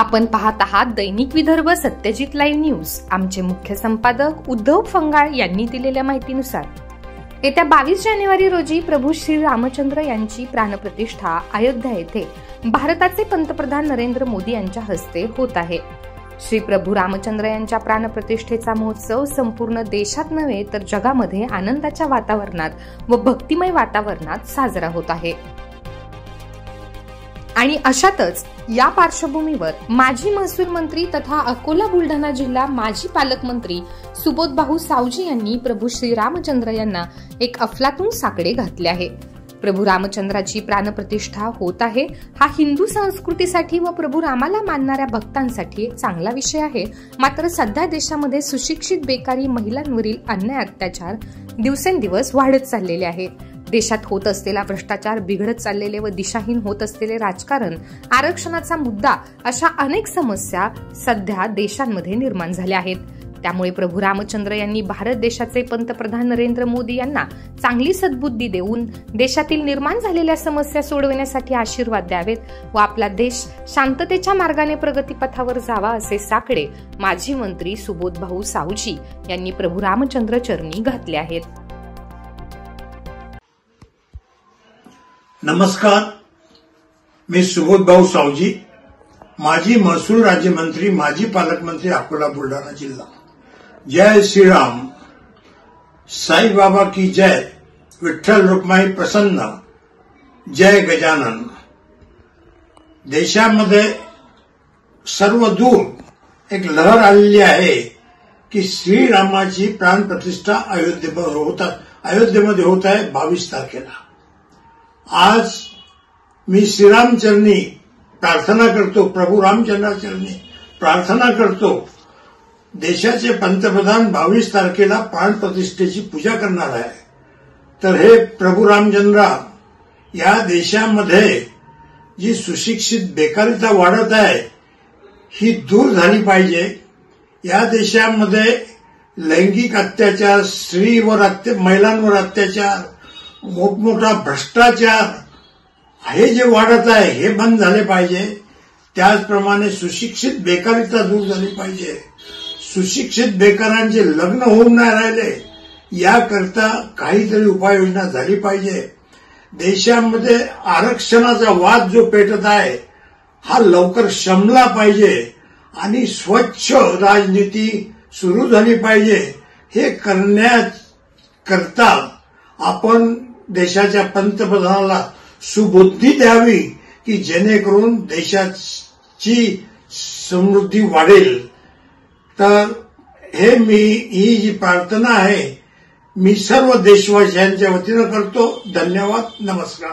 आपण पाहत आहात दैनिक विदर्भ सत्यजित लाईव्ह न्यूज। आमचे मुख्य संपादक उद्धव फंगाळ यांनी दिलेल्या माहितीनुसार येत्या 22 जानेवारी रोजी प्रभू श्री रामचंद्र यांची प्राणप्रतिष्ठा अयोध्या येथे भारताचे पंतप्रधान नरेंद्र मोदी यांच्या हस्ते होत आहे। श्री प्रभू रामचंद्र यांच्या प्राणप्रतिष्ठेचा महोत्सव संपूर्ण देशात नव्हे तर जगामध्ये आनंदाच्या वातावरणात व भक्तिमय वातावरणात साजरा होत आहे। आणि अशातच या पार्श्वभूमीवर माजी महसूल मंत्री तथा अकोला बुलढाणा जिल्हा माजी पालकमंत्री सुबोधभाऊ सावजी यांनी प्रभू श्री रामचंद्र यांना एक अफलातून साकडे घातले आहे। प्रभू रामचंद्राची प्राणप्रतिष्ठा होत आहे हा हिंदू संस्कृतीसाठी व प्रभू रामाला मानणाऱ्या भक्तांसाठी एक चांगला विषय आहे। मात्र सध्या देशामध्ये सुशिक्षित बेकारी महिलांवरील अन्याय अत्याचार दिवसेंदिवस वाढत चाललेले आहेत। देशात होत असलेला भ्रष्टाचार, बिघडत चाललेले व दिशाहीन होत असलेले राजकारण, आरक्षणाचा मुद्दा अशा अनेक समस्या सध्या देशांमध्ये निर्माण झाल्या आहेत। त्यामुळे प्रभू रामचंद्र यांनी भारत देशाचे पंतप्रधान नरेंद्र मोदी यांना चांगली सद्बुद्धी देऊन देशातील निर्माण झालेल्या समस्या सोडवण्यासाठी आशीर्वाद द्यावेत व आपला देश शांततेच्या मार्गाने प्रगतीपथावर जावा असे साकडे माजी मंत्री सुबोधभाऊ सावजी यांनी प्रभू रामचंद्र चरणी घातले आहेत। नमस्कार, मी सुबोधभाऊ सावजी, माजी महसूल राज्यमंत्री, माजी पालकमंत्री, अकोला बुलढाणा जिल्हा। जय श्रीराम, साई बाबा की जय, विठ्ठल रुक्माई प्रसन्न, जय गजानन। देशामध्ये सर्वदूर एक लहर आलेली आहे की श्रीरामाची प्राणप्रतिष्ठा अयोध्येमध्ये होत आहे 22 तारखेला। आज मी श्रीरामचरणी प्रार्थना करतो, प्रभू रामचंद्राचरणी प्रार्थना करतो। देशाचे पंतप्रधान 22 तारखेला प्राणप्रतिष्ठेची पूजा करणार आहे, तर हे प्रभू रामचंद्र या देशामध्ये जी सुशिक्षित बेकारीता वाढत आहे ही दूर झाली पाहिजे। या देशामध्ये लैंगिक अत्याचार, स्त्रीवर महिलांवर अत्याचार, मोठमोठा भ्रष्टाचार हे जे वाढत आहे हे बंद झाले पाहिजे। त्याचप्रमाणे सुशिक्षित बेकारीता दूर झाली पाहिजे। सुशिक्षित बेकारांचे लग्न होऊन नाही राहिले याकरता काहीतरी उपाययोजना झाली पाहिजे। देशामध्ये आरक्षणाचा वाद जो पेटत आहे हा लवकर शमला पाहिजे आणि स्वच्छ राजनीती सुरू झाली पाहिजे। हे करण्याकरता आपण देशाच्या पंतप्रधानाला सुबुद्धी द्यावी की जेणेकरून देशाची समृद्धी वाढेल। तर ही जी प्रार्थना आहे मी सर्व देशवासियांच्या वतीनं करतो। धन्यवाद, नमस्कार।